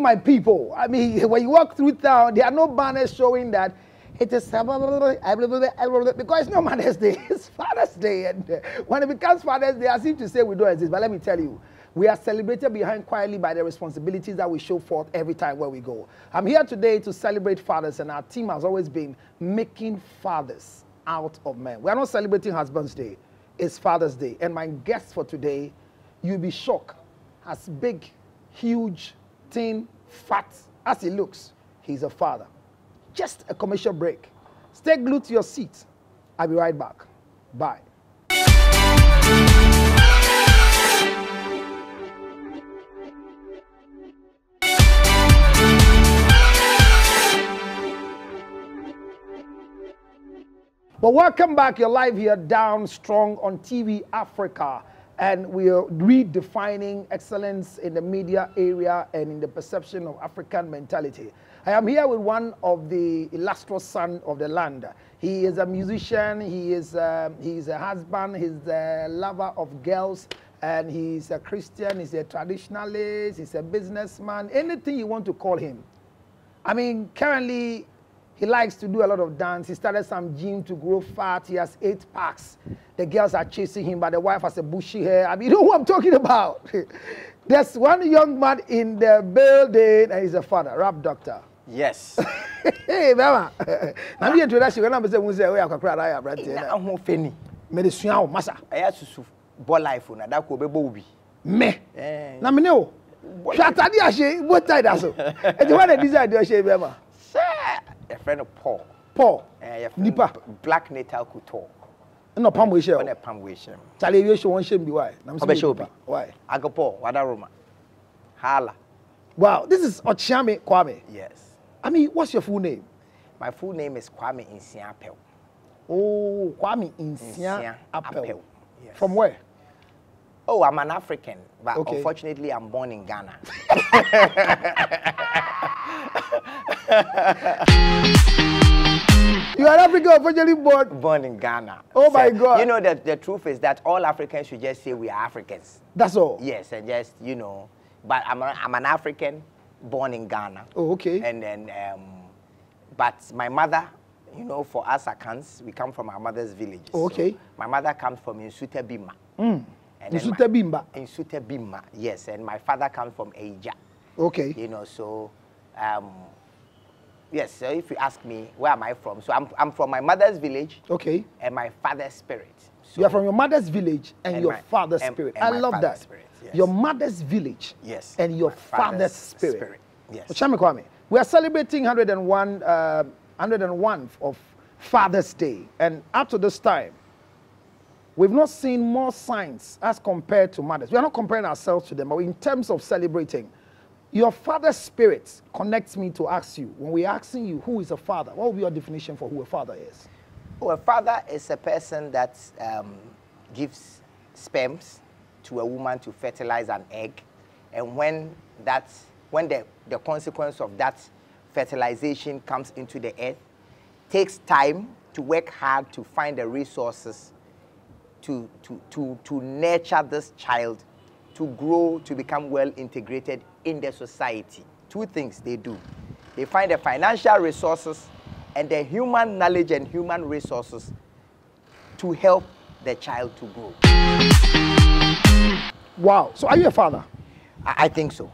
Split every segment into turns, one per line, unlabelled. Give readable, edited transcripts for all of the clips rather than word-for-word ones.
my people. I mean, when you walk through town, there are no banners showing that it is because it's not Mother's Day, it's Father's Day. And when it becomes Father's Day, I seem to say we don't exist. But let me tell you, we are celebrated behind quietly by the responsibilities that we show forth every time where we go. I'm here today to celebrate fathers, and our team has always been making fathers out of men. We are not celebrating Husband's Day, it's Father's Day. And my guest for today, you'll be shocked, as big, huge, thin, fat as he looks, he's a father. Just a commercial break. Stay glued to your seat. I'll be right back. Bye. Well, welcome back. You're live here, Down Strong on TV Africa. And we are redefining excellence in the media area and in the perception of African mentality. I am here with one of the illustrious sons of the land. He is a musician, he's a husband, he's a lover of girls, and he's a Christian, he's a traditionalist, he's a businessman, anything you want to call him. I mean, currently, he likes to do a lot of dance. He started some gym to grow fat. He has 8 packs. The girls are chasing him, but the wife has a bushy hair. I mean, you know what I'm talking about. There's one young man in the building, and he's a father, rap doctor.
Yes.
Hey, mama. Now me introduction when I'm saying we say we are kwakra I brand here.
Na ho feni.
Me de sua o masa.
Aya susu ball life na da ko be bo bi.
Me. Na me ne o. Shatadi ahye both side aso. E dey want design dey ahye be ma.
Sir, a friend of Paul.
Paul.
Nipa black natal couture.
No pam we share.
Na pam we share.
Chale we show one shame be why?
Na me show bi.
Why?
Agapo wada Roma. Hala.
Wow, this is Okyeame Kwame.
Yes.
I mean, what's your full name?
My full name is Kwame Apel.
Oh, Kwame Apel.
Yes.
From where?
Oh, I'm an African, but
okay.
Unfortunately, I'm born in Ghana.
You are African, unfortunately
born in Ghana.
Oh
so,
my God.
You know, the truth is that all Africans should just say we are Africans.
That's all?
Yes, and just, you know, but I'm an African born in Ghana.
Oh, okay.
And then, but my mother, you know, for us Akans, we come from our mother's village.
Oh, okay.
So my mother comes from Insute Bima.
Insute Bimba?
Insute Bima, yes. And my father comes from Eija.
Okay.
You know, so, yes, so if you ask me, where am I from? So I'm from my mother's village.
Okay.
And my father's spirit. So
you are from your mother's village and your father's spirit. I love that.
Spirit, yes.
Your mother's village.
Yes.
And your father's spirit.
Yes.
Okyeame Kwame, we are celebrating 101 of Father's Day. And up to this time, we've not seen more signs as compared to mothers. We are not comparing ourselves to them, but in terms of celebrating, your father's spirit connects me to ask you, when we're asking you who is a father, what would be your definition for who a father is?
Well, a father is a person that gives sperms to a woman to fertilize an egg, and when the consequence of that fertilization comes into the earth, takes time to work hard to find the resources to nurture this child, to grow, to become well integrated in the society. 2 things they do. They find the financial resources and the human knowledge and human resources to help the child to grow.
Wow. So are you a father?
I think so.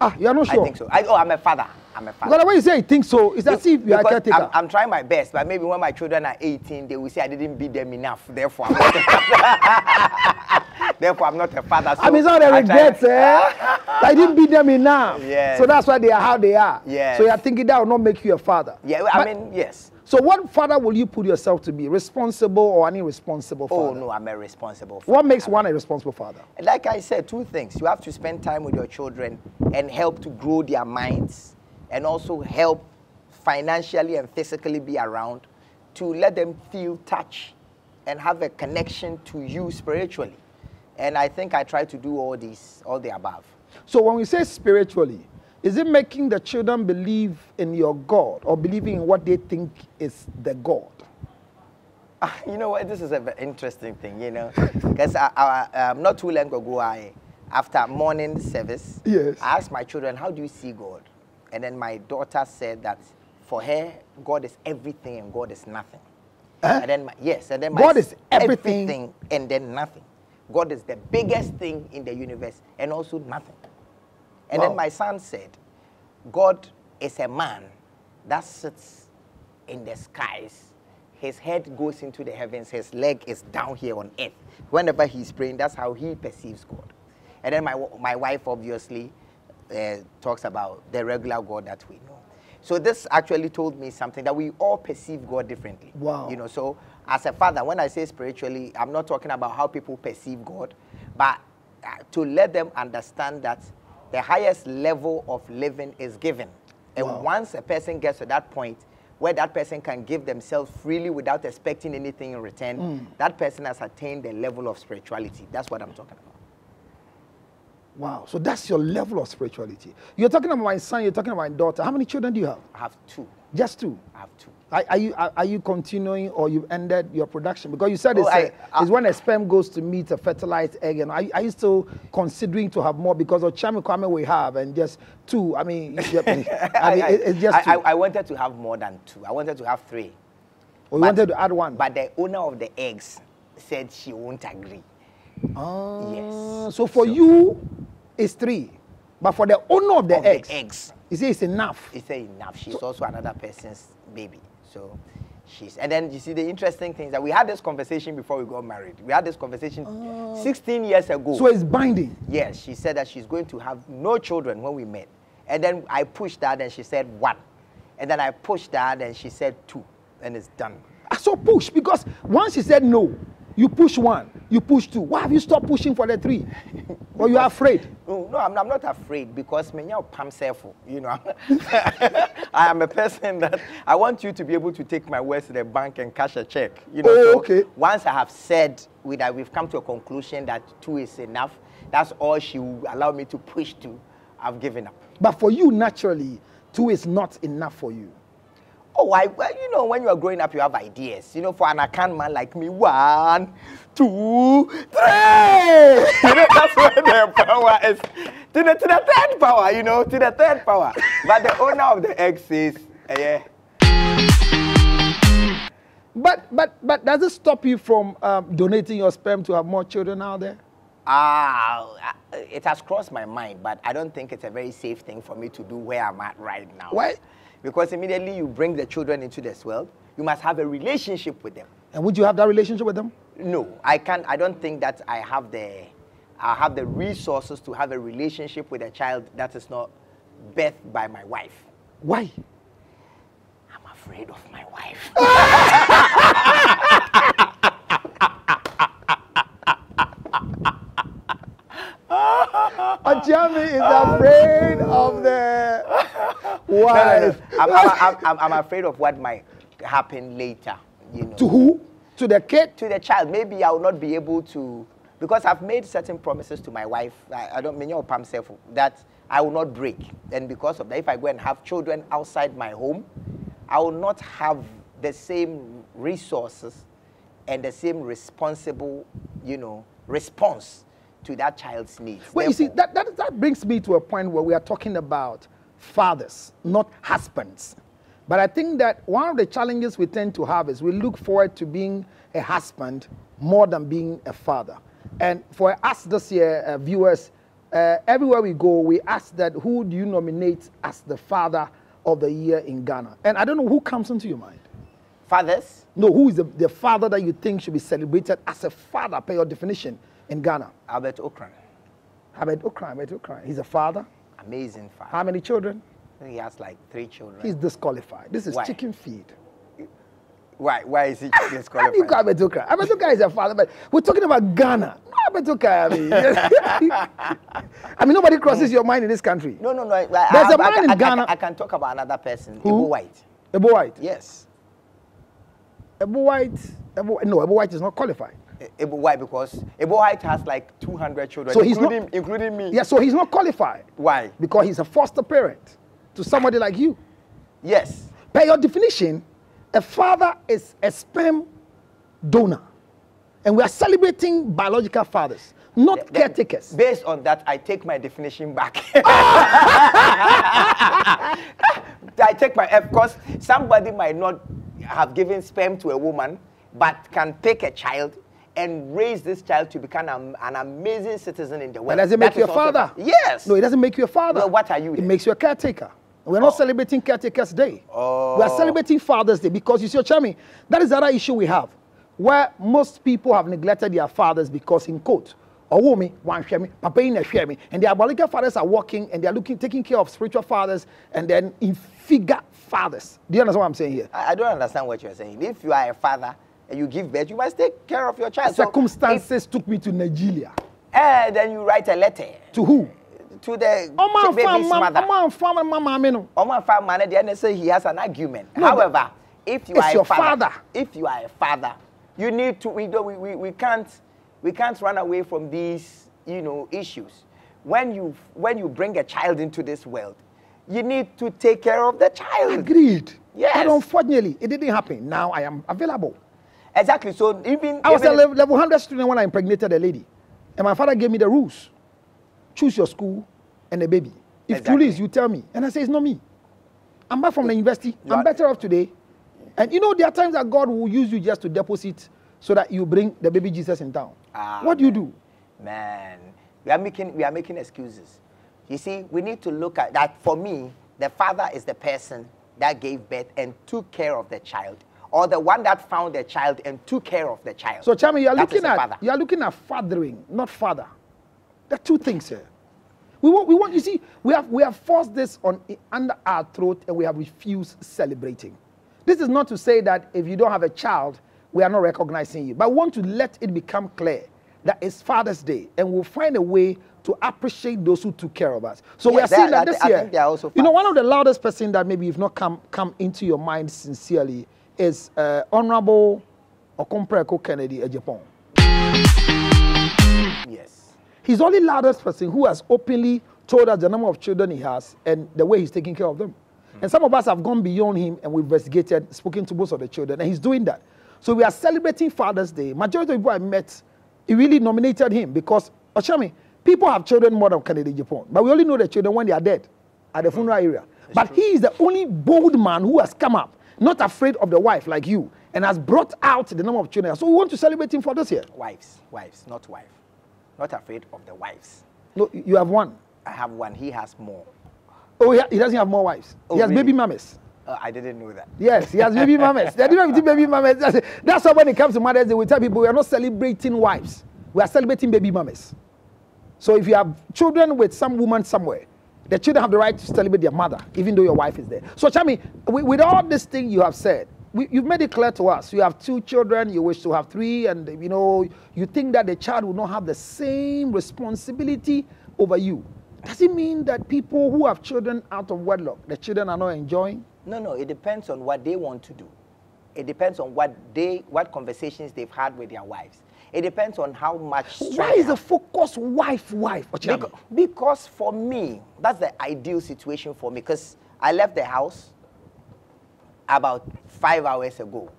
Ah, you are not sure?
I think so. I'm a father. I'm a father.
But when you say you think so, it's as if you are a caretaker.
I'm trying my best, but maybe when my children are 18, they will say I didn't beat them enough. Therefore, I'm not a father. Therefore, I'm not a father. So
I mean, it's not the regrets, I didn't beat them enough.
Yes.
So that's why they are how they are.
Yes.
So you're thinking that will not make you a father.
Yeah, I mean, yes.
So what father will you put yourself to be? Responsible or an irresponsible father?
Oh, no, I'm a responsible father.
What makes one a responsible father?
Like I said, 2 things. You have to spend time with your children and help to grow their minds, and also help financially and physically be around to let them feel touch and have a connection to you spiritually. And I think I try to do all the above.
So when we say spiritually, is it making the children believe in your God or believing in what they think is the God?
You know what? This is an interesting thing, you know, because not too long ago, after morning service,
Yes.
I asked my children, how do you see God? And then my daughter said that for her, God is everything and God is nothing. And then
God is everything
and then nothing. God is the biggest thing in the universe and also nothing. And then my son said, God is a man that sits in the skies. His head goes into the heavens. His leg is down here on earth. Whenever he's praying, that's how he perceives God. And then my wife obviously talks about the regular God that we know. So this actually told me something, that we all perceive God differently.
Wow.
You know, so as a father, when I say spiritually, I'm not talking about how people perceive God, but to let them understand that the highest level of living is given. And once a person gets to that point where that person can give themselves freely without expecting anything in return, that person has attained the level of spirituality. That's what I'm talking about.
Wow. So that's your level of spirituality. You're talking about my son, you're talking about my daughter. How many children do you have?
I have 2.
Just 2?
I have 2.
Are you continuing, or you've ended your production? Because you said it's when a sperm goes to meet a fertilized egg. And are you still considering to have more? Because Okyeame Kwame we have, and just 2. I mean, it's just 2.
I wanted to have more than 2. I wanted to have 3.
Or you wanted to add 1?
But the owner of the eggs said she won't agree. Yes.
So for you, it's 3. But for the owner of the eggs, he says it's enough.
He said enough. She's also another person's baby. So and then you see the interesting thing is that we had this conversation before we got married. We had this conversation 16 years ago.
So it's binding.
Yes, she said that she's going to have no children when we met. And then I pushed that and she said 1. And then I pushed that and she said 2. And it's done.
So push, because once she said no, you push 1, you push 2. Why have you stopped pushing for the 3? Or you are afraid?
No, I'm not afraid, because you know, I am a person that I want you to be able to take my words to the bank and cash a check. You know, so once I have said that we've come to a conclusion that 2 is enough, that's all she will allow me to push to. I've given up.
But for you, naturally, 2 is not enough for you.
Oh, you know, when you are growing up, you have ideas. You know, for an account man like me, 1, 2, 3. You know, that's where the power is. To the 3rd power, you know, to the 3rd power. But the owner of the egg says, yeah.
But does it stop you from donating your sperm to have more children out there?
It has crossed my mind, but I don't think it's a very safe thing for me to do where I'm at right now.
Why?
Because immediately you bring the children into this world, you must have a relationship with them.
And would you have that relationship with them?
No, I can't. I don't think that I have the resources to have a relationship with a child that is not birthed by my wife.
Why?
I'm afraid of my wife.
Okyeame is afraid of the wife.
No. I'm afraid of what might happen later. You know.
To who? To the kid?
To the child. Maybe I will not be able to, because I've made certain promises to my wife. I don't mean that I will not break. And because of that, if I go and have children outside my home, I will not have the same resources and the same responsible, you know, response to that child's needs.
Well, you see, that brings me to a point where we are talking about fathers, not husbands. But I think that one of the challenges we tend to have is we look forward to being a husband more than being a father. And for us this year, viewers, everywhere we go, we ask that who do you nominate as the father of the year in Ghana? And I don't know who comes into your mind.
Fathers?
No, who is the father that you think should be celebrated as a father, per your definition, in Ghana?
Albert Okran.
Albert Okran. He's a father.
Amazing father.
How many children?
He has like 3 children.
He's disqualified. This is chicken feed.
Why is he disqualified?
How do you call Albert Okran? Albert Okran is a father, but we're talking about Ghana. No, Albert Okran, I mean, nobody crosses your mind in this country.
No.
There's a man in Ghana.
I can talk about another person.
Who?
Ebo White.
Ebo White?
Yes.
Ebo White is not qualified.
Ebo White, because Ebo White has like 200 children,
so
including me.
Yeah, so he's not qualified.
Why?
Because he's a foster parent to somebody like you.
Yes.
Per your definition, a father is a sperm donor. And we are celebrating biological fathers. Not caretakers.
Based on that, I take my definition back. I take my, of course, somebody might not have given sperm to a woman, but can take a child and raise this child to become an amazing citizen in the world.
But does it make you a father?
Yes.
No, it doesn't make you a father.
Well, what are you?
It makes you a caretaker. We're not celebrating Caretakers Day. We are celebrating Father's Day because, you see, Okyeame, that is the other issue we have, where most people have neglected their fathers because, in quote, oh, me, one share me, papa in a share me, and their biological fathers are working and they are taking care of spiritual fathers and then in figure fathers. Do you understand what I'm saying here?
I don't understand what you're saying. If you are a father and you give birth, you must take care of your child.
Circumstances took me to Nigeria.
And then you write a letter.
To who?
To the baby's mother.
Oman
farmer, they say he has an argument. No, however, if you are a father, if you are a father, you need to. We can't run away from these, issues. When you bring a child into this world, you need to take care of the child.
Agreed.
Yes.
But unfortunately, it didn't happen. Now I am available.
Exactly. So I
was a level 100 student when I impregnated a lady, and my father gave me the rules. Choose your school and a baby. If truly is, you tell me. And I say, it's not me. I'm back from the university. I'm better off today. And there are times that God will use you just to deposit so that you bring the baby Jesus in town. What do you do?
Man, we are making excuses. You see, we need to look at that. For me, the father is the person that gave birth and took care of the child, or the one that found the child and took care of the child.
So, Chami, you are looking at fathering, not father. There are two things here. We want. You see, we have forced this under our throat, and we have refused celebrating. This is not to say that if you don't have a child, we are not recognizing you, but we want to let it become clear that it's Father's Day, and we'll find a way to appreciate those who took care of us. So we are seeing that this year. One of the loudest person that maybe you've not come into your mind sincerely is Honorable Okyeame Kennedy Ejapong.
Yes.
He's the only loudest person who has openly told us the number of children he has and the way he's taking care of them. And some of us have gone beyond him and we've investigated, spoken to most of the children, and he's doing that. So we are celebrating Father's Day. Majority of people I met, he really nominated him because, Okyeame, people have children more than Kennedy Ejapong, but we only know the children when they are dead at the funeral area. But he is the only bold man who has come up, not afraid of the wife like you, and has brought out the number of children. So we want to celebrate him for this year.
Wives, not wife. Not afraid of the wives.
No, you have one.
I have one. He has more.
Oh, he doesn't have more wives. He has baby mamas.
I didn't know that.
Yes, he has baby mamas. They don't have baby mamas. That's why when it comes to Mother's Day, we tell people we are not celebrating wives. We are celebrating baby mamas. So if you have children with some woman somewhere, the children have the right to celebrate their mother, even though your wife is there. So, Chami, with all this thing you have said, you've made it clear to us. You have 2 children, you wish to have 3, and you think that the child will not have the same responsibility over you. Does it mean that people who have children out of wedlock, the children are not enjoying?
No, it depends on what they want to do. It depends on what conversations they've had with their wives. It depends on how much.
Why is the focus wife?
Because for me, that's the ideal situation for me. Because I left the house about 5 hours ago,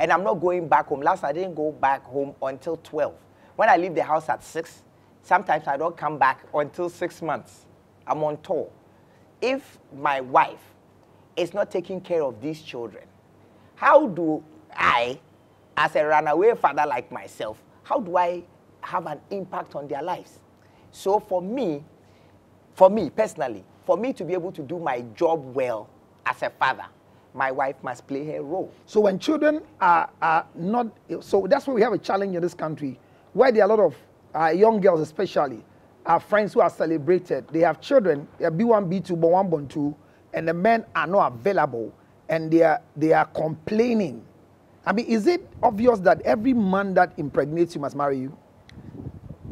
and I'm not going back home. Last I didn't go back home until 12. When I leave the house at 6, sometimes I don't come back until 6 months. I'm on tour. If my wife is not taking care of these children, how do I, as a runaway father like myself, how do I have an impact on their lives? So for me personally, for me to be able to do my job well as a father, my wife must play her role.
So when children are not, so that's why we have a challenge in this country, where there are a lot of young girls especially, our friends who are celebrated, they have children, they are B1, B2, B1, B2, and the men are not available, and they are complaining. I mean, is it obvious that every man that impregnates you must marry you?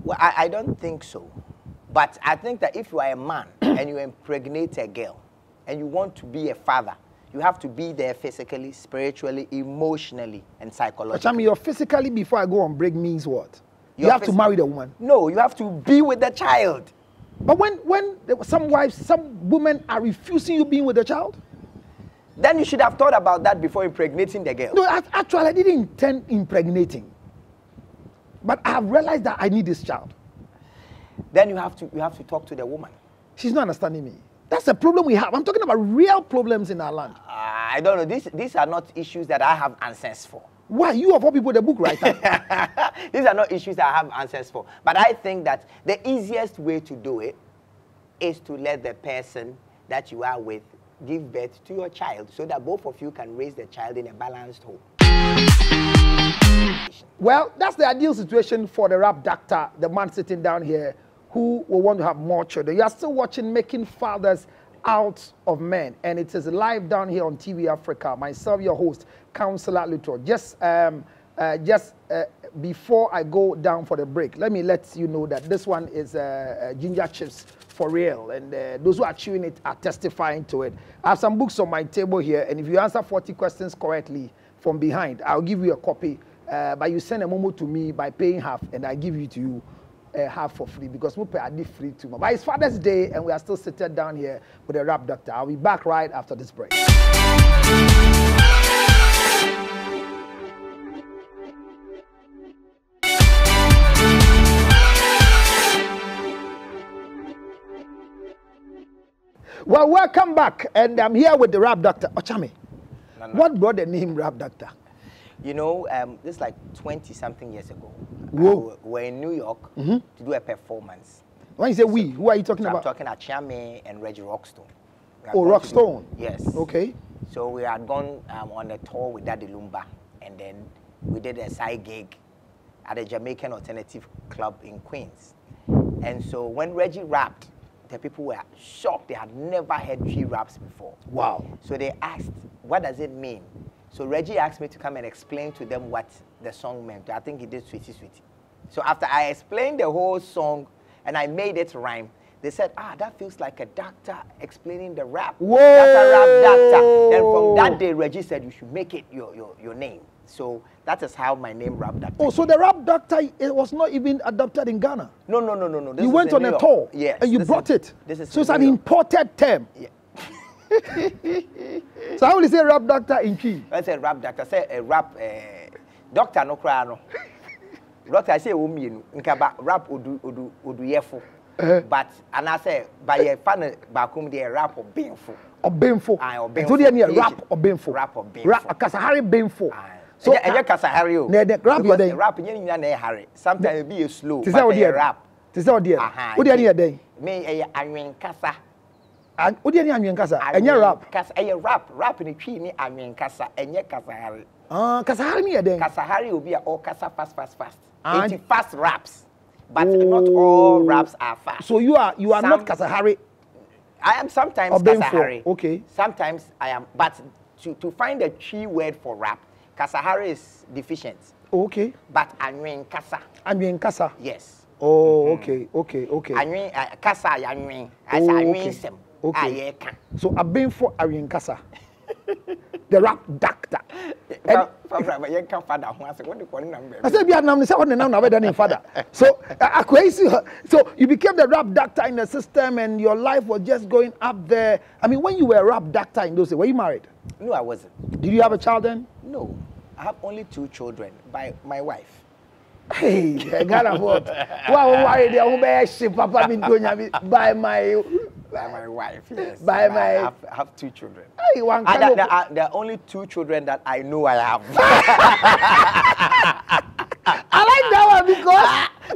Well, I don't think so. But I think that if you are a man and you impregnate a girl and you want to be a father, you have to be there physically, spiritually, emotionally, and psychologically.
But your physically before I go on break means what? You have to marry the woman.
No, you have to be with the child.
But when some women are refusing you being with the child?
Then you should have thought about that before impregnating the girl.
No, actually, I didn't intend impregnating. But I have realized that I need this child.
then you have to talk to the woman.
She's not understanding me. That's the problem we have. I'm talking about real problems in our land.
I don't know. These are not issues that I have answers for.
Why? You of all people, the book writer.
These are not issues that I have answers for. But I think that the easiest way to do it is to let the person that you are with give birth to your child so that both of you can raise the child in a balanced home.
Well, that's the ideal situation for the rap doctor, the man sitting down here, who will want to have more children. You are still watching Making Fathers Out of Men, and it is live down here on TV Africa. Myself, your host, Councillor Luto. Just before I go down for the break, let me let you know that this one is ginger chips for real, and those who are chewing it are testifying to it. I have some books on my table here, and if you answer 40 questions correctly from behind, I'll give you a copy. But you send a momo to me by paying half, and I give it to you half for free, because we pay a free too. But it's Father's Day, and we are still seated down here with the rap doctor. I'll be back right after this break. Well, welcome back, and I'm here with the rap doctor, Okyeame. What brought the name rap doctor?
You know, this is like 20-something years ago.
We
were in New York to do a performance.
When you say we, who are you talking about?
I'm talking Okyeame and Reggie Rockstone.
Oh, Rockstone.
Yes.
Okay.
So we had gone on a tour with Daddy Lumba, and then we did a side gig at a Jamaican alternative club in Queens. And so when Reggie rapped, the people were shocked. They had never heard three raps before.
Wow.
So they asked, what does it mean? So Reggie asked me to come and explain to them what the song meant. I think he did Sweetie Sweetie. So after I explained the whole song and I made it rhyme, they said, that feels like a doctor explaining the rap.
Whoa.
That's a rap doctor. Then from that day, Reggie said, you should make it your name. So that is how my name Rap Doctor.
Oh, so the rap doctor, it was not even adopted in Ghana?
No.
You went on a tour,
yes,
and you brought it. So it's an imported term.
Yeah.
So how will you say rap doctor in Key?
I said rap doctor. I say a rap doctor no cry no. Doctor I say you nkaba rap odu yefo. But and I say by a fan bakum the rap or benfo.
Obemfo. So they need rap or benfo.
Rap or benfo.
Rap Kasahari benfo.
So and Kasahari o.
Rap your day.
Rap nyanya na hurry. Sometimes it be a slow.
But rap. This is what they are. What do you need day?
Me anwen kasa.
And what do you need anwen kasa? Enye rap.
Kasa rap ni twi ni anwen kasa enye Kasahari.
Kasahari ni day.
Kasahari will be all kasa fast. It's fast raps. But not all raps are fast.
So you are not Kasahari.
I am sometimes Kasahari.
Okay.
Sometimes I am, but to find a key word for rap, Kasahari is deficient.
Okay.
But Anwen Kasa.
Anwen Kasa.
Yes.
Oh, okay.
Anwen Kasa Anwen. As Anwen sem. Okay.
So I've been for Anwen Kasa. The rap doctor. I said, "Be a father." So, so you became the rap doctor in the system, and your life was just going up there. I mean, when you were a rap doctor in those days, were you married?
No, I wasn't.
Did you have a child then?
No, I have only 2 children by my wife.
Hey, I got a vote. Wow, why they are Papa by
my wife, yes. I have 2 children.
Hey,
there are only 2 children that I know I have.
I like that one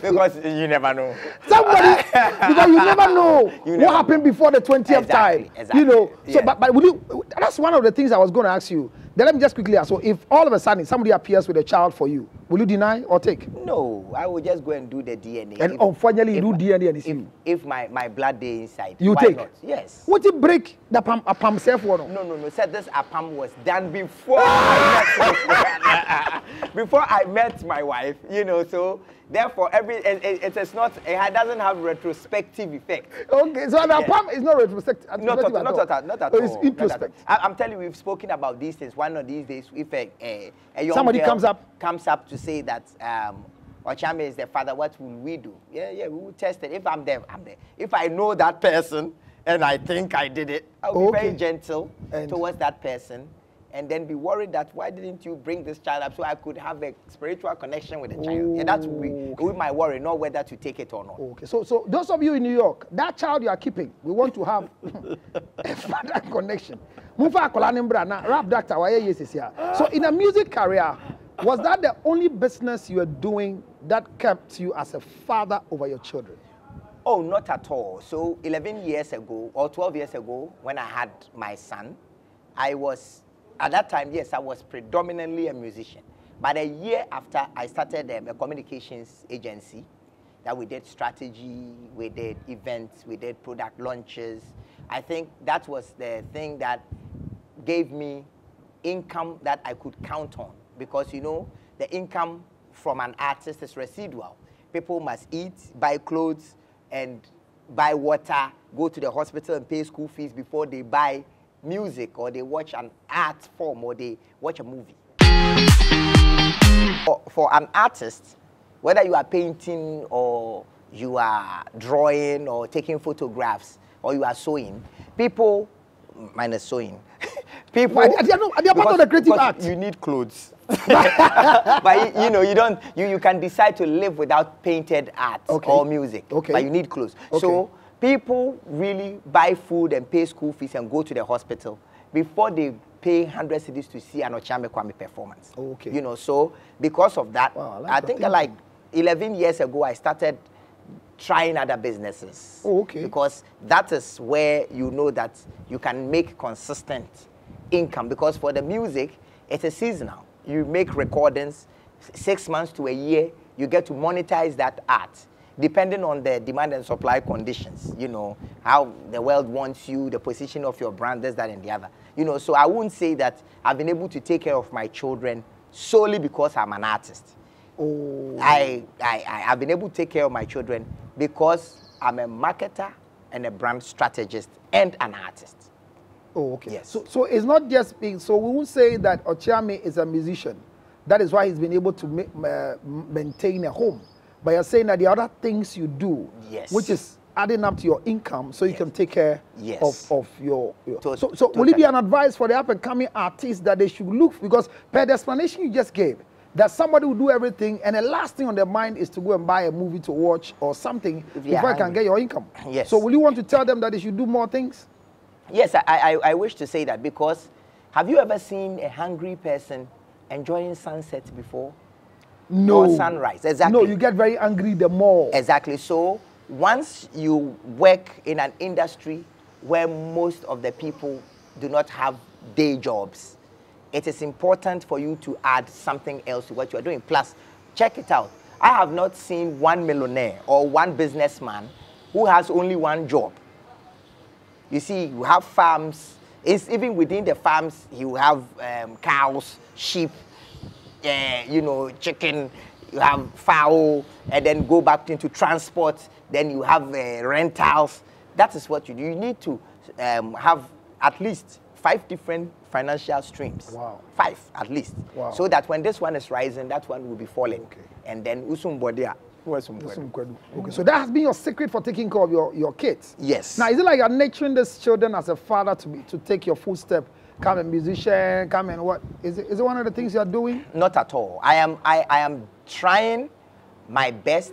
because
you never know.
Somebody, because you never know what happened before the 20th time.
Exactly.
You know.
Yeah.
So, but will you? That's one of the things I was going to ask you. Then let me just quickly ask. So, if all of a sudden somebody appears with a child for you, will you deny or take?
No, I will just go and do the DNA.
And unfortunately, you do DNA and it's you.
If my blood day inside,
you
why
take?
Not? Yes.
Would you break the palm self one?
No. Said this palm was done before before I met my wife. You know, so therefore it doesn't have retrospective effect.
Okay, so the palm is not retrospective.
Not at all.
It's introspective.
I'm telling you, we've spoken about these things. One of these days, if a young
somebody
girl
comes
up to say that Okyeame is the father, what will we do? Yeah, we will test it. If I'm there, I'm there. If I know that person and I think I did it, I'll be very gentle towards that person and then be worried that why didn't you bring this child up so I could have a spiritual connection with the child? Yeah, that's with my worry, not whether to take it or not.
Okay, so those of you in New York, that child you are keeping, we want to have a father connection. Rap doctor, so in a music career, was that the only business you were doing that kept you as a father over your children?
Oh, not at all. So 11 years ago or 12 years ago, when I had my son, I was, at that time, yes, I was predominantly a musician. But a year after, I started a communications agency that we did strategy, we did events, we did product launches. I think that was the thing that gave me income that I could count on. Because, you know, the income from an artist is residual. People must eat, buy clothes, and buy water, go to the hospital and pay school fees before they buy music or they watch an art form or they watch a movie. For an artist, whether you are painting or you are drawing or taking photographs or you are sewing, people, minus sewing, people,
they are part of the creative act.
You need clothes. But you know, you can decide to live without painted art or music. But you need clothes. So people really buy food and pay school fees and go to the hospital before they pay 100 cedis to see an Okyeame Kwame performance. You know, so because of that, wow, I think like 11 years ago I started trying other businesses. Because that is where you know that you can make consistent income. Because for the music, it is seasonal. You make recordings, 6 months to a year, you get to monetize that art, depending on the demand and supply conditions, you know, how the world wants you, the position of your brand, this, that, and the other. You know, so I wouldn't say that I've been able to take care of my children solely because I'm an artist. I've been able to take care of my children because I'm a marketer and a brand strategist and an artist. Yes.
So it's not just being, so we won't say that Okyeame is a musician. That is why he's been able to maintain a home. But you're saying that the other things you do, which is adding up to your income so you can take care of your so will it be an advice for the up-and-coming artists that they should look, because per the explanation you just gave, that somebody will do everything and the last thing on their mind is to go and buy a movie to watch or something before you can get your income. So will you want to tell them that they should do more things?
Yes, I wish to say that, because have you ever seen a hungry person enjoying sunset before?
No.
Or sunrise, exactly.
No, you get very angry the more.
Exactly. So once you work in an industry where most of the people do not have day jobs, it is important for you to add something else to what you are doing. Plus, check it out. I have not seen one millionaire or one businessman who has only one job. You see, you have farms. Even within the farms, you have cows, sheep, you know, chicken, you have fowl, and then go back into transport. Then you have rentals. That is what you do. You need to have at least 5 different financial streams.
Wow.
5 at least.
Wow.
So that when this one is rising, that one will be falling. And then usumbodia.
Okay, so that has been your secret for taking care of your kids.
Yes.
Now, is it like you're nurturing these children as a father to take your footstep, come a musician, come and what? Is it one of the things you're doing?
Not at all. I am trying my best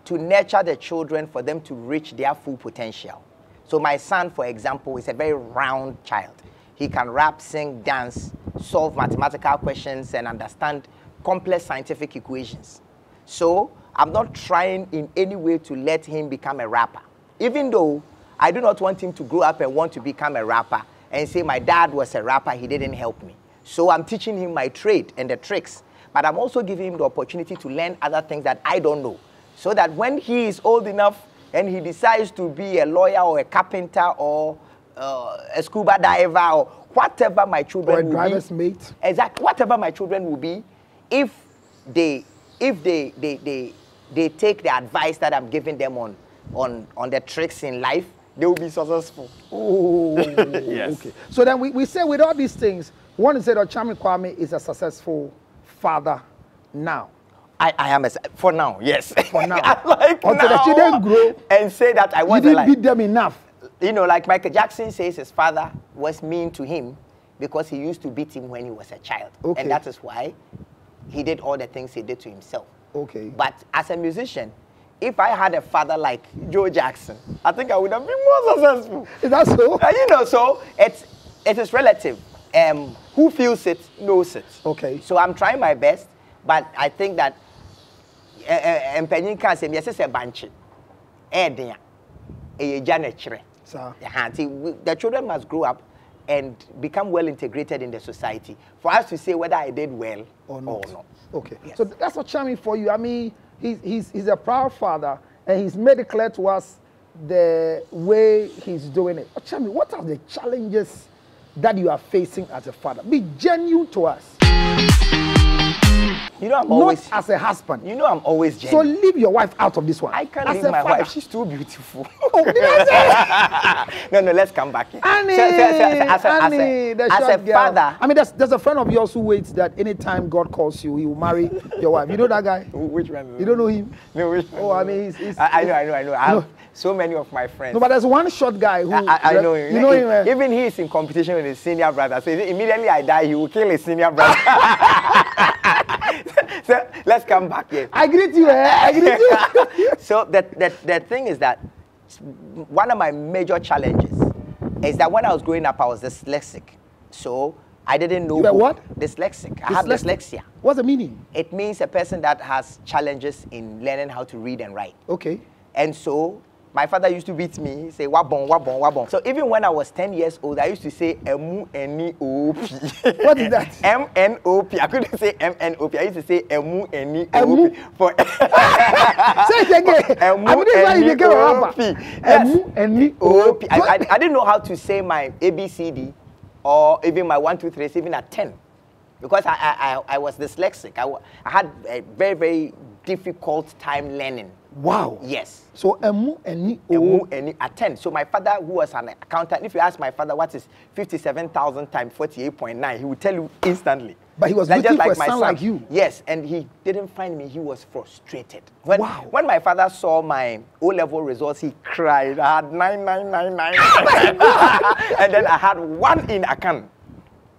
to nurture the children for them to reach their full potential. So my son, for example, is a very round child. He can rap, sing, dance, solve mathematical questions, and understand complex scientific equations. So I'm not trying in any way to let him become a rapper. Even though I do not want him to grow up and want to become a rapper and say, my dad was a rapper, he didn't help me. So I'm teaching him my trade and the tricks. But I'm also giving him the opportunity to learn other things that I don't know. So that when he is old enough and he decides to be a lawyer or a carpenter or a scuba diver or whatever my children will be.
Or a driver's mate.
Exactly. Whatever my children will be, if they take the advice that I'm giving them on the tricks in life, they will be successful.
Oh,
yes.
Okay. So then we say with all these things, one is that Okyeame Kwame is a successful father now.
I am, for now, yes.
For now.
Like
until the children grow
and say that I was
you didn't beat them enough.
You know, like Michael Jackson says his father was mean to him, because he used to beat him when he was a child.
Okay.
And that is why he did all the things he did to himself.
Okay.
But as a musician, if I had a father like Joe Jackson, I think I would have been more successful.
Is that so?
You know, so it is relative. Who feels it knows it.
Okay.
So I'm trying my best, but I think that Mpenyin can say, yes, it's a banshee. The children must grow up and become well integrated in the society for us to say whether I did well or not.
Okay.
Yes.
So that's what charming for you. I mean, he's a proud father, and he's made it clear to us the way he's doing it. Charming, what are the challenges that you are facing as a father? Be genuine to us.
You know, I'm always,
not as a husband.
You know, I'm always genuine.
So leave your wife out of this one.
I can't
as
leave my wife. She's too beautiful.
Oh, did I say?
No, let's come back here.
Annie,
as a father.
I mean, there's a friend of yours who waits that anytime God calls you, he will marry your wife. You know that guy?
Which one?
You don't know him?
No, which one?
Oh, I mean, he's
I know. I have so many of my friends.
No, but there's one short guy who...
I know him.
You know him?
Even he is in competition with his senior brother. So immediately I die, he will kill his senior brother. So let's come back here.
I greet you, I greet you.
So the thing is that one of my major challenges is that when I was growing up, I was dyslexic. So I didn't know...
You were what?
Dyslexic. I had dyslexia.
What's the meaning?
It means a person that has challenges in learning how to read and write.
Okay.
And so my father used to beat me, say, wabon, wabon, wabon. So even when I was 10 years old, I used to say M-U-N-E-O-P.
What is that?
M-N-O-P. I couldn't say M-N-O-P. I used to say M-U-N-E-O-P.
Say it again.
M-U-N-E-O-P. M-U-N-E-O-P. I didn't know how to say my ABCD or even my 1, 2, 3, even at 10. Because I was dyslexic. I had a very, very difficult time learning.
Wow.
Yes.
So M-U-N-E-O
at 10. So my father, who was an accountant, if you ask my father what is 57,000 times 48.9, he would tell you instantly.
But he was
like,
looking
just
for
like
a son like you.
Yes, and he didn't find me. He was frustrated.
Wow.
When my father saw my O-level results, he cried. I had 9,999. And then I had 1 in account.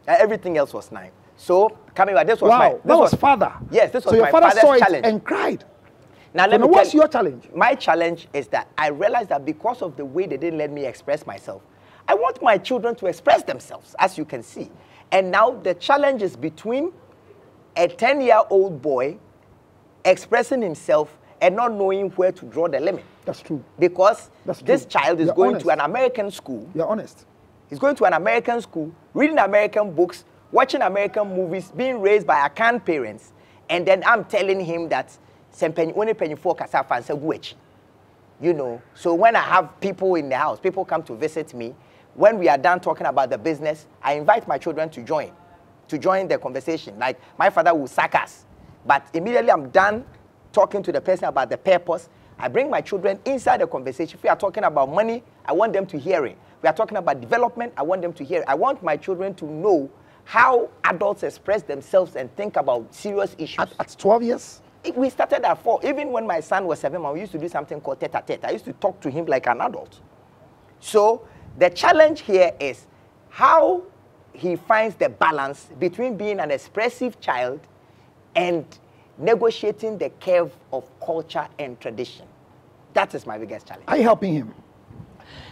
Everything else was 9. So, coming back, this was
that was father.
Yes, this was
so your
my
father
father's
saw it
challenge.
And cried.
Now, let me
what's your challenge?
My challenge is that I realized that because of the way they didn't let me express myself, I want my children to express themselves, as you can see. And now the challenge is between a 10-year-old boy expressing himself and not knowing where to draw the limit.
That's true.
Because this child is going
honest.
to an American school.
You're honest.
He's going to an American school, reading American books, watching American movies, being raised by Akan parents. And then I'm telling him that you know, so when I have people in the house, people come to visit me, when we are done talking about the business, I invite my children to join the conversation. Like, my father will sack us, but immediately I'm done talking to the person about the purpose, I bring my children inside the conversation. If we are talking about money, I want them to hear it. We are talking about development, I want them to hear it. I want my children to know how adults express themselves and think about serious issues.
At 12 years?
We started at 4. Even when my son was 7, we used to do something called tete-a-tete. I used to talk to him like an adult. So the challenge here is how he finds the balance between being an expressive child and negotiating the curve of culture and tradition. That is my biggest challenge.
Are you helping him?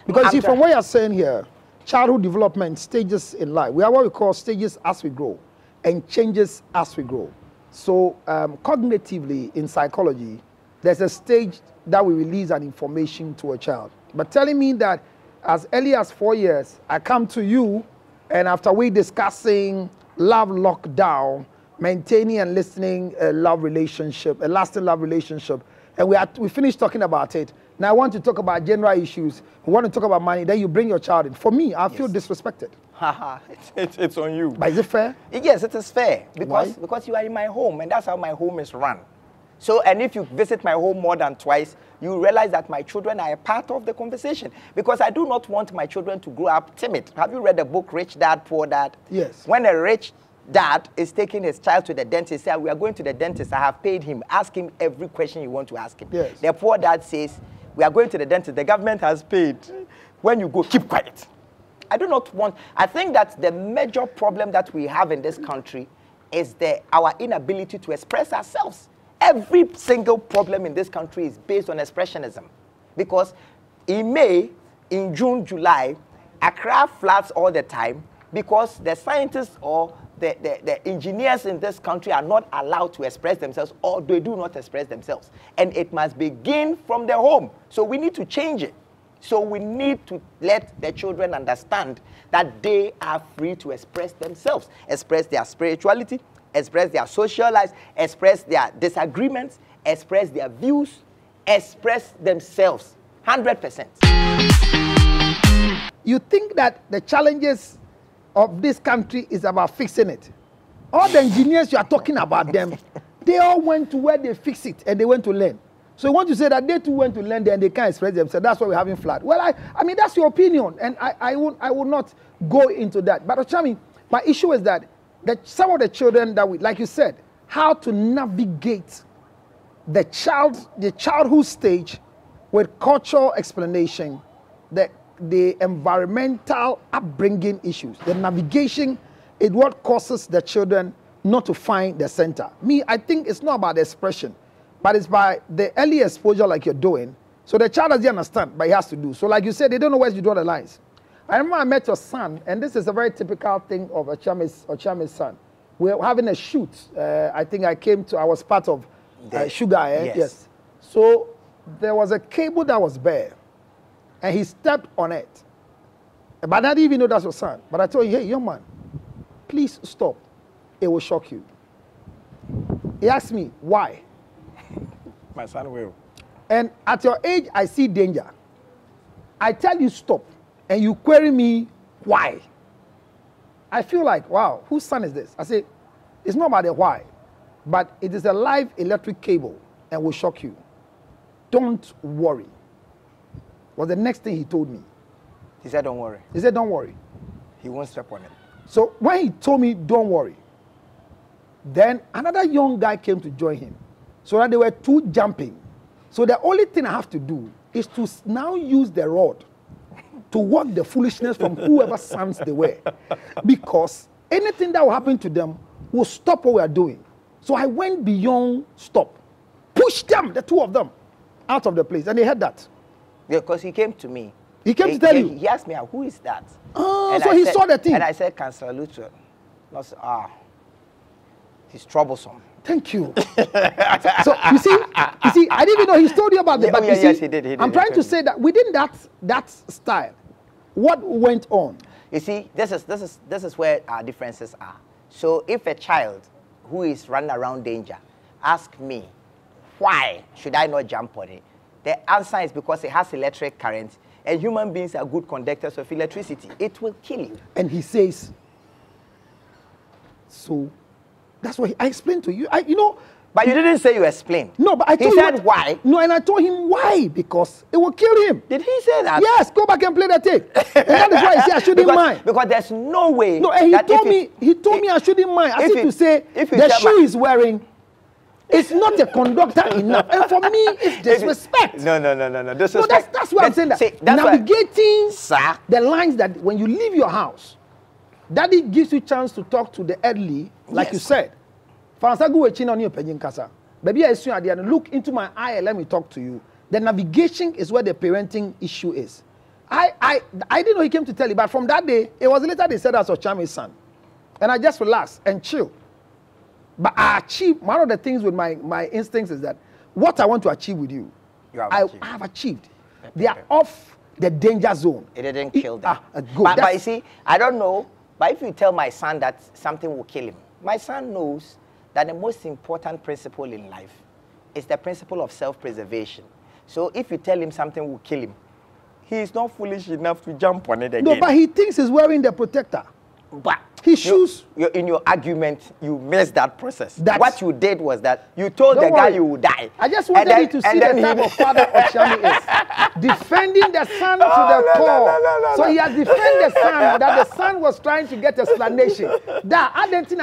Because see, from what you're saying here, childhood development, stages in life. We have what we call stages as we grow and changes as we grow. So cognitively in psychology, there's a stage that we release an information to a child. But telling me that as early as 4 years, I come to you, and after we discussing love lockdown, maintaining and listening a love relationship, a lasting love relationship, and we finished talking about it. Now I want to talk about general issues. We want to talk about money. Then you bring your child in. For me, I feel disrespected.
Haha, it's on you.
But is it fair?
Yes, it is fair.
Why?
Because you are in my home, and that's how my home is run. So, and if you visit my home more than twice, you realize that my children are a part of the conversation. Because I do not want my children to grow up timid. Have you read the book, Rich Dad, Poor Dad?
Yes.
When a rich dad is taking his child to the dentist, say, we are going to the dentist, I have paid him. Ask him every question you want to ask him.
Yes.
The poor dad says, we are going to the dentist, the government has paid. When you go, keep quiet. I do not want, I think that the major problem that we have in this country is our inability to express ourselves. Every single problem in this country is based on expressionism. Because in May, in June, July, Accra floods all the time because the scientists or the engineers in this country are not allowed to express themselves, or they do not express themselves. And it must begin from the home. So we need to change it. So we need to let the children understand that they are free to express themselves, express their spirituality, express their social lives, express their disagreements, express their views, express themselves. 100%.
You think that the challenges of this country is about fixing it? All the engineers you are talking about them, they all went to where they fix it and they went to learn. So you want to say that they too went to learn there and they can't express themselves. That's why we're having flood. Well, I mean, that's your opinion, and I will not go into that. But Okyeame, my issue is that some of the children that we, like you said, how to navigate the childhood stage with cultural explanation, the environmental upbringing issues, the navigation is what causes the children not to find the center. Me, I think it's not about the expression, but it's by the early exposure like you're doing. So the child doesn't understand, but he has to do. So like you said, they don't know where you draw the lines. I remember I met your son, and this is a very typical thing of Okyeame's son. We're having a shoot. I think I was part of Sugar. Yes. So there was a cable that was bare, and he stepped on it. But I didn't even know that's your son. But I told you, hey, young man, please stop. It will shock you. He asked me, why?
My son will.
And at your age, I see danger. I tell you stop, and you query me, why? I feel like, wow, whose son is this? I say, it's not about the why, but it is a live electric cable and will shock you. Don't worry. Was the next thing he told me.
He said, don't worry.
He said, don't worry.
He won't step on it.
So when he told me, don't worry, then another young guy came to join him. So that they were two jumping. So the only thing I have to do is to now use the rod to work the foolishness from whoever sons they were. Because anything that will happen to them will stop what we are doing. So I went beyond stop. Pushed them, the two of them, out of the place. And they heard that.
Yeah, because he came to me.
He came to tell you?
He asked me, who is that?
Oh, so he saw the thing.
And I said, Councillor Luton. He's troublesome.
Thank you. So you see, I didn't even know he told you about the. But you see,
yes, he did.
I'm trying to say that within that style, what went on?
You see, this is where our differences are. So if a child who is running around danger asks me, why should I not jump on it? The answer is because it has electric current, and human beings are good conductors of electricity. It will kill you.
And he says, so. That's what I explained to you. But
you didn't say you explained.
No, but I told
you. He said why?
No, and I told him why, because it will kill him.
Did he say that?
Yes, go back and play the tape. And that is why I said I shouldn't mind.
Because there's no way.
No, and he told me I shouldn't mind. I said to say the shoe he's wearing is not a conductor enough. And for me, it's disrespect.
No. Disrespect.
No, that's why I'm saying that. See, navigating the lines that when you leave your house, Daddy gives you a chance to talk to the elderly, like you said. Baby, I look into my eye and let me talk to you. The navigation is where the parenting issue is. I didn't know he came to tell you, but from that day, it was later they said I was Okyeame's son. And I just relaxed and chill. But I achieved, one of the things with my instincts is that what I want to achieve with you, I have achieved. They are off the danger zone.
It didn't kill them.
Good.
But you see, I don't know. But if you tell my son that something will kill him, my son knows that the most important principle in life is the principle of self-preservation. So if you tell him something will kill him, he is not foolish enough to jump on it again.
No, but he thinks he's wearing the protector.
But
his shoes.
In your argument, you missed that process. What you did was that you told the guy you would die.
I just wanted you to see the type of father Okyeame is. Defending the son to the core. So he has defended the son, that the son was trying to get explanation. That I didn't think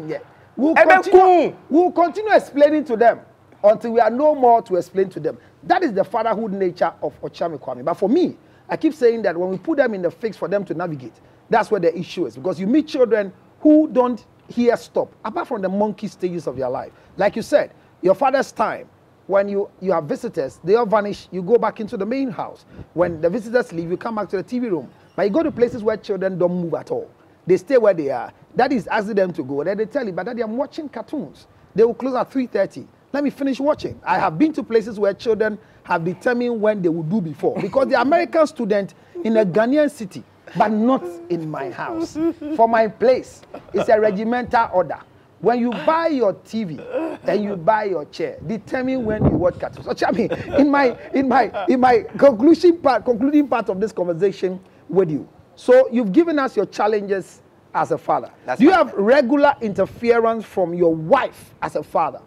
yet. We'll continue explaining to them until we are no more to explain to them. That is the fatherhood nature of Okyeame Kwame. But for me, I keep saying that when we put them in the fix for them to navigate, that's where the issue is. Because you meet children who don't hear stop, apart from the monkey stages of their life. Like you said, your father's time, when you have visitors, they all vanish, you go back into the main house. When the visitors leave, you come back to the TV room. But you go to places where children don't move at all. They stay where they are. That is asking them to go. Then they tell you, but Daddy, I'm watching cartoons. They will close at 3:30. Let me finish watching. I have been to places where children have determined when they will do before. Because the American student in a Ghanaian city, but not in my house. For my place, it's a regimental order. When you buy your TV and you buy your chair, determine when you watch cartoons. So, Chami, in my concluding part of this conversation with you. So you've given us your challenges as a father. Do you have regular interference from your wife as a father?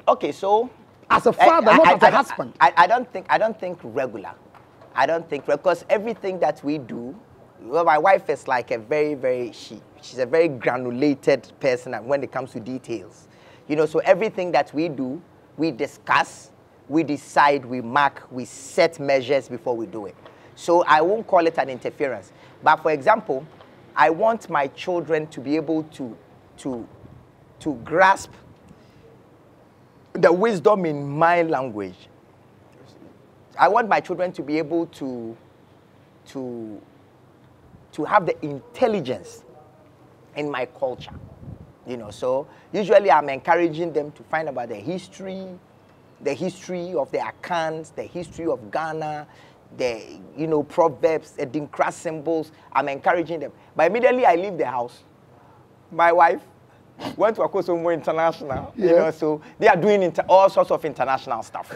Okay, so
as a father, not as a husband.
I don't think regular. I don't think, because everything that we do, well, my wife is like a very, she's a very granulated person when it comes to details. You know, so everything that we do, we discuss, we decide, we mark, we set measures before we do it. So I won't call it an interference. But for example, I want my children to be able to grasp the wisdom in my language. I want my children to be able to have the intelligence in my culture. You know, so usually I'm encouraging them to find about the history of the Akans, the history of Ghana, the, you know, proverbs, the Dinkra symbols. I'm encouraging them. But immediately I leave the house, my wife went to Okyeame International. Yeah. You know, so they are doing all sorts of international stuff.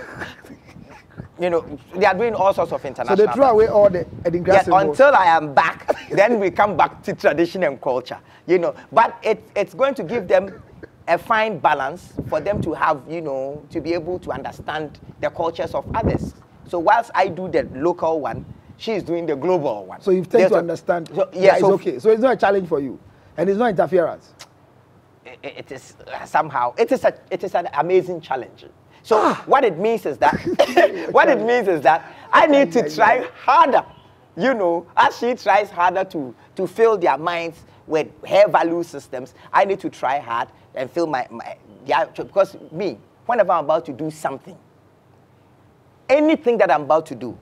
You know, they are doing all sorts of international
stuff. So they throw away all the Dinkra symbols.
Until I am back, then we come back to tradition and culture. You know, but it's going to give them a fine balance for them to have, you know, to be able to understand the cultures of others. So whilst I do the local one, she is doing the global one.
So you've taken to understand. So, yeah, it's okay. So it's not a challenge for you, and it's not interference.
It is somehow. It is an amazing challenge. So what it means is that I need to try harder. You know, as she tries harder to fill their minds with her value systems, I need to try hard and fill my because me, whenever I'm about to do something, anything that I'm about to do,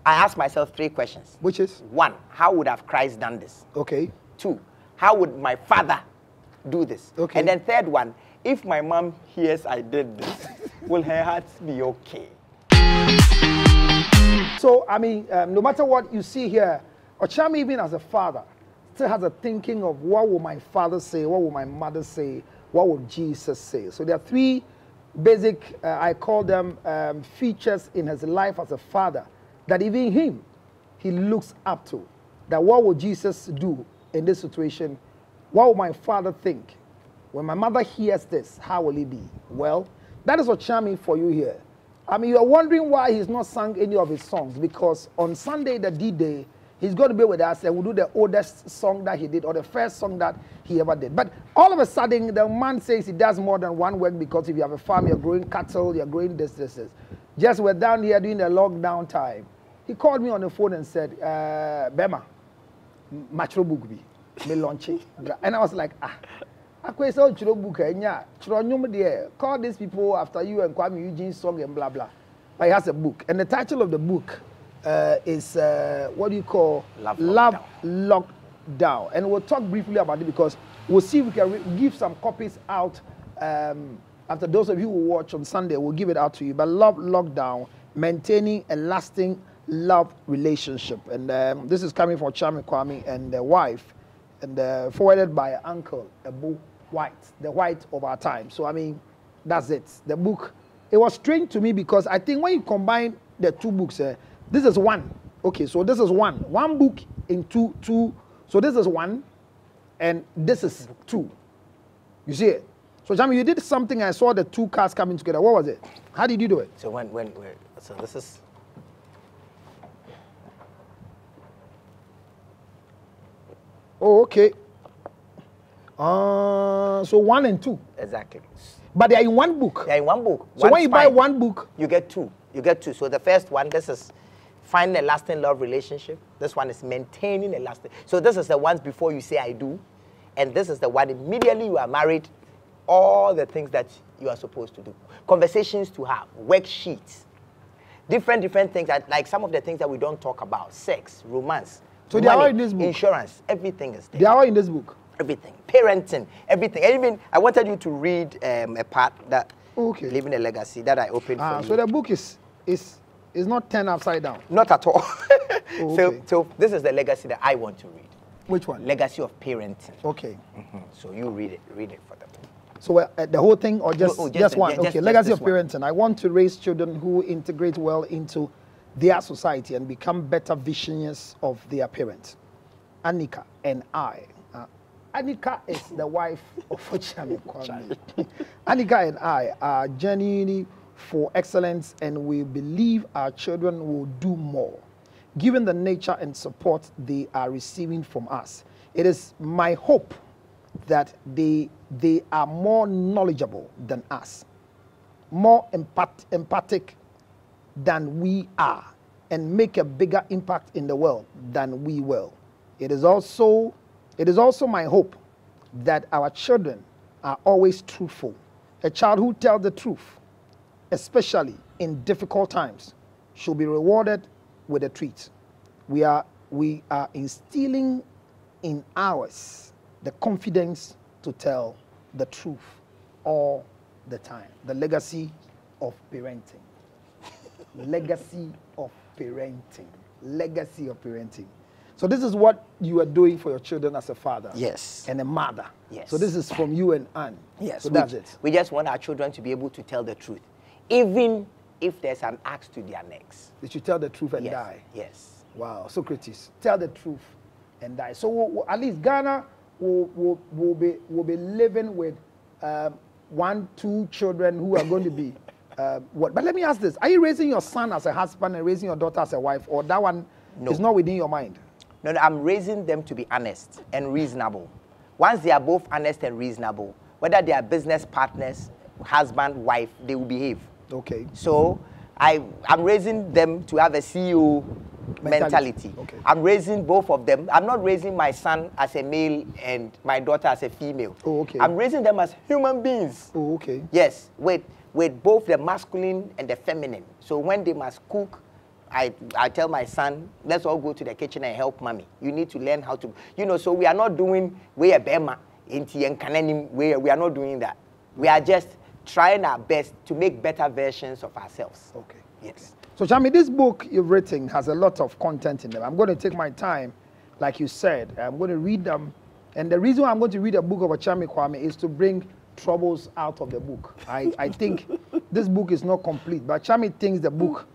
I ask myself 3 questions.
Which is?
1, how would have Christ done this?
Okay.
2, how would my father do this?
Okay.
And then 3rd one, if my mom hears I did this, will her heart be okay?
So, I mean, no matter what you see here, Okyeame, even as a father, still has a thinking of what will my father say, what will my mother say, what will Jesus say. So there are 3 basic, I call them features in his life as a father, that even him, he looks up to. That what will Jesus do in this situation? What will my father think? When my mother hears this, how will it be? Well, that is Okyeame for you here. I mean, you are wondering why he's not sung any of his songs, because on Sunday, the D-Day, he's going to be with us and we'll do the oldest song that he did, or the first song that he ever did. But all of a sudden, the man says he does more than one work, because if you have a farm, you're growing cattle, you're growing this. Just we're down here during the lockdown time. He called me on the phone and said, Bema, matro book be, me launch it. And I was like, I saw book, call these people after you and Kwame Eugene's song and blah, blah. But he has a book. And the title of the book is, what do you call? Love Locked Down. And we'll talk briefly about it, because we'll see if we can give some copies out. After those of you who watch on Sunday, we'll give it out to you. But Love Locked Down, maintaining a lasting love relationship. And this is coming from Okyeame Kwame and the wife, and forwarded by Uncle Ebu White, the white of our time. So, I mean, that's it. The book, it was strange to me, because I think when you combine the 2 books, this is 1. Okay, so this is 1. 1 book in two. So this is 1, and this is 2. You see it? So, Jamie, you did something. I saw the 2 cars coming together. What was it? How did you do it?
So so this is.
Oh, okay. So 1 and 2.
Exactly.
But they are in 1 book.
They are in 1 book.
So when you buy 1 book,
you get 2. You get two. So the first one, this is finding a lasting love relationship. This one is maintaining a lasting. So this is the ones before you say I do. And this is the one immediately you are married, all the things that you are supposed to do. Conversations to have, worksheets, different things, that, like some of the things that we don't talk about, sex, romance,
so
money,
they are all in this book.
Insurance, everything is there.
They are all in this book.
Everything, parenting, everything. And even I wanted you to read a part that Leaving a Legacy that I opened for you.
So the book is not turned upside down.
Not at all. So this is the legacy that I want to read.
Which one?
Legacy of Parenting.
Okay.
So you read it for them.
So the whole thing, or just one? Okay, Legacy of Parenting. I want to raise children who integrate well into their society and become better visionaries of their parents. Anika and I. Anika is the wife of Okyeame Kwame. Anika and I are genuinely for excellence, and we believe our children will do more, given the nature and support they are receiving from us. It is my hope that they are more knowledgeable than us, more empathic than we are, and make a bigger impact in the world than we will. It is also my hope that our children are always truthful. A child who tells the truth, especially in difficult times, should be rewarded with a treat. We are instilling in ours the confidence to tell the truth all the time. The legacy of parenting. Legacy of parenting. Legacy of parenting. So this is what you are doing for your children as a father.
Yes.
And a mother.
Yes.
So this is from you and Anne.
Yes.
So that's it.
We just want our children to be able to tell the truth, even if there's an axe to their necks.
They should tell the truth and die.
Yes.
Wow, Socrates, tell the truth and die. So at least Ghana will be living with 1-2 children who are going to be what? But let me ask this: are you raising your son as a husband and raising your daughter as a wife, or that one is not within your mind?
No, I'm raising them to be honest and reasonable. Once they are both honest and reasonable, whether they are business partners, husband, wife, they will behave.
Okay.
So I'm raising them to have a CEO mentality.
Okay.
I'm raising both of them. I'm not raising my son as a male and my daughter as a female.
Oh, okay.
I'm raising them as human beings.
Oh, okay.
Yes, with both the masculine and the feminine. So when they must cook, I tell my son, let's all go to the kitchen and help mommy. You need to learn how to, so we are not doing we are bema we are not doing that. We are just trying our best to make better versions of ourselves.
Okay.
Yes.
So Chami, this book you've written has a lot of content in them. I'm going to take my time, like you said. I'm going to read them. And the reason why I'm going to read a book of Okyeame Kwame is to bring troubles out of the book. I think this book is not complete, but Chami thinks the book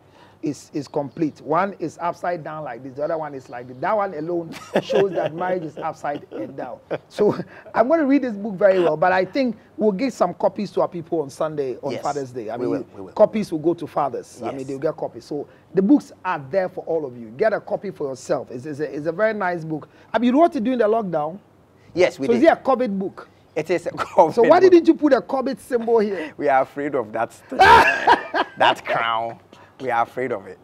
is complete. One is upside down like this, the other one is like this. That one alone shows that marriage is upside and down. So I'm going to read this book very well, but I think we'll give some copies to our people on Sunday, on Father's Day. I mean, we will. Copies will go to fathers. Yes. I mean, they'll get copies. So the books are there for all of you. Get a copy for yourself. It's a very nice book. I mean, you wrote it during the lockdown?
Yes, we did.
So is it a COVID book?
It is a COVID
So why
book.
didn't you put a COVID symbol here?
We are afraid of that that crown. We are afraid of it.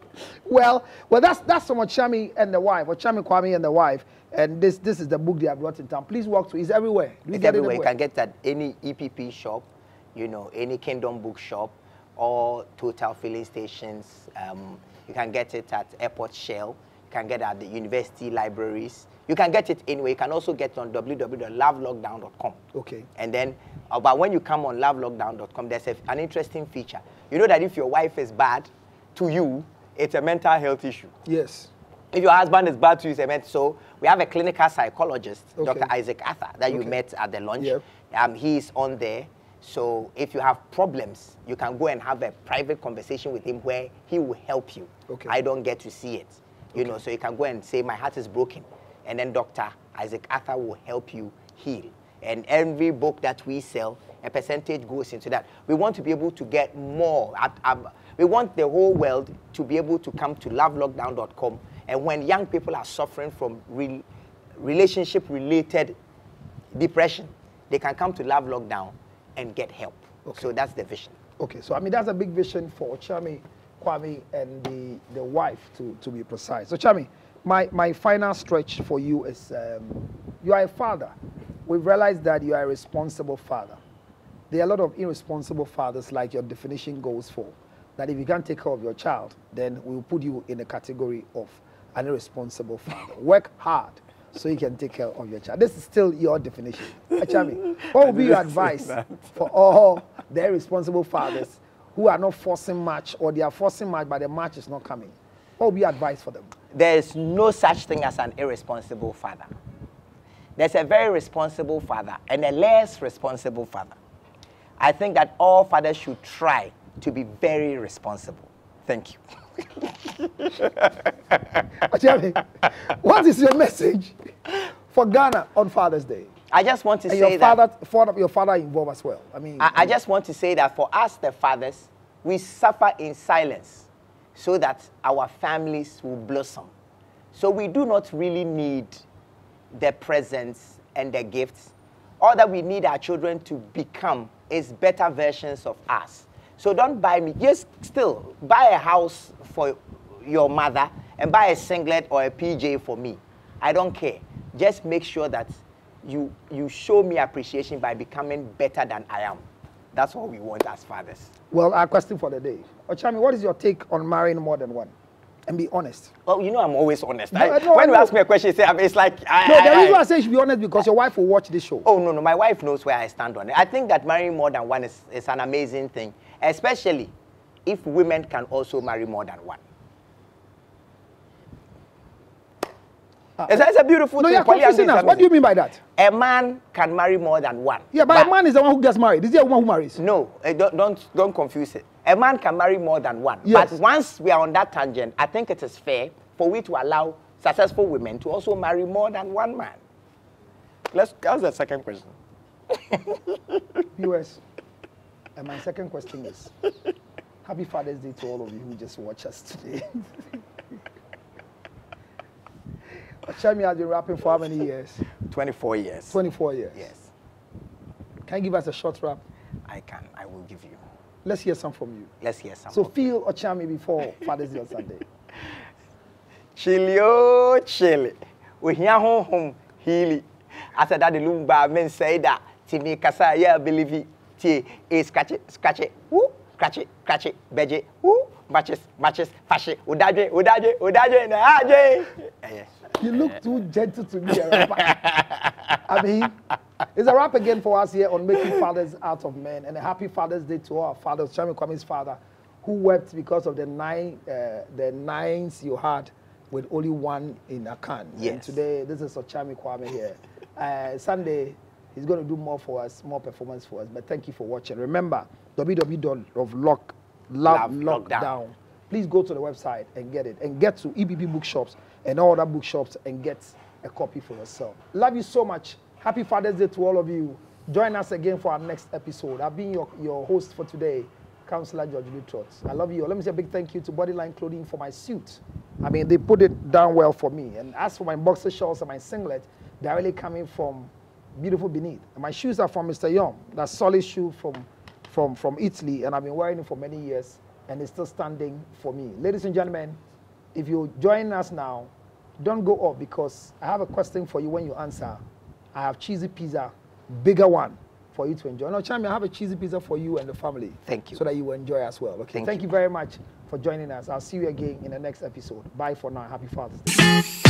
Well, that's from Okyeame and the wife, Okyeame Kwame and the wife, and this is the book they have brought in town. Please walk through. It's everywhere.
It's everywhere. You can get that any EPP shop, any Kingdom bookshop, or Total filling stations. You can get it at Airport Shell. You can get it at the university libraries. You can get it anywhere. You can also get it on www.lovelockdown.com.
Okay.
And then, but when you come on lovelockdown.com, there's an interesting feature. You know that if your wife is bad to you, it's a mental health issue.
Yes.
If your husband is bad to you, it's a mental. So we have a clinical psychologist,
Okay.
Dr. Isaac Arthur, that you met at the lunch.
Yep.
He's on there. So if you have problems, you can go and have a private conversation with him where he will help you.
Okay.
I don't get to see it. You know, so you can go and say, my heart is broken. And then Dr. Isaac Arthur will help you heal. And every book that we sell, a percentage goes into that. We want to be able to get more. We want the whole world to be able to come to lovelockdown.com. And when young people are suffering from relationship-related depression, they can come to Love Lockdown and get help. Okay. So that's the vision.
Okay, so I mean, that's a big vision for Okyeame Kwame and the wife, to be precise. So, Chami, my final stretch for you is you are a father. We've realized that you are a responsible father. There are a lot of irresponsible fathers, like your definition goes for, that if you can't take care of your child, then we'll put you in a category of an irresponsible father. Work hard so you can take care of your child. This is still your definition. Achami, what would be your advice for all the irresponsible fathers who are not forcing match, or they are forcing match but the match is not coming? What would be your advice for them?
There is no such thing as an irresponsible father. There's a very responsible father and a less responsible father. I think that all fathers should try to be very responsible. Thank you.
What is your message for Ghana on Father's Day?
I just want to
and
say
your father involved as well.
I just want to say that for us, the fathers, we suffer in silence so that our families will blossom. So we do not really need the presents and the gifts. All that we need our children to become is better versions of us. So don't buy me. Just still buy a house for your mother and buy a singlet or a PJ for me. I don't care. Just make sure that you show me appreciation by becoming better than I am. That's what we want as fathers.
Well, our question for the day. Ochami, what is your take on marrying more than one? And be honest.
Oh, you know I'm always honest.
No,
when you ask me a question, it's like...
the reason I say you should be honest because your wife will watch this show.
Oh, no, my wife knows where I stand on it. I think that marrying more than one is an amazing thing, especially if women can also marry more than one. It's a beautiful thing.
You're confusing us. What do you mean by that?
A man can marry more than one.
Yeah, but a man is the one who gets married. Is he a woman who marries?
No, don't confuse it. A man can marry more than one.
Yes.
But once we are on that tangent, I think it is fair for we to allow successful women to also marry more than one man. Let's ask the second question.
Viewers, and my second question is, Happy Father's Day to all of you who just watch us today. Ochami has been rapping for how many years?
24 years.
24 years?
Yes.
Can you give us a short rap?
I can. I will give you.
Let's hear some from you.
Let's hear some.
So feel Ochami before Father's Day on Sunday.
Chili, oh, chili. We hear home, healy. After that, the lumba men say that. Timmy Kasa, yeah, believe it. T is scratch it, woo, scratch it, beje, woo, matches, fashe, udaje, na aje.
You look too gentle to me, a rapper. I mean, it's a rap again for us here on Making Fathers Out of Men, and a happy Father's Day to our fathers, Okyeame Kwame's father, who wept because of the nines you had with only one in a can.
Yes.
And today, this is Okyeame Kwame here. Sunday, he's going to do more for us, more performance for us. But thank you for watching. Remember, www.lockdown. Please go to the website and get it. And get to EBB bookshops and all other bookshops and get a copy for yourself. Love you so much. Happy Father's Day to all of you. Join us again for our next episode. I've been your host for today, Councillor George Lutrot. I love you all. Let me say a big thank you to Bodyline Clothing for my suit. I mean, they put it down well for me. And as for my boxer shorts and my singlet, they're really coming from beautiful Beneath. And my shoes are from Mr. Yom. That's solid shoe from Italy, and I've been wearing it for many years, and it's still standing for me. Ladies and gentlemen, if you join us now, don't go off because I have a question for you when you answer. I have cheesy pizza, bigger one, for you to enjoy. No, Chami, I have a cheesy pizza for you and the family.
Thank you.
So that you will enjoy as well. Okay. Thank you very much for joining us. I'll see you again in the next episode. Bye for now. Happy Father's Day.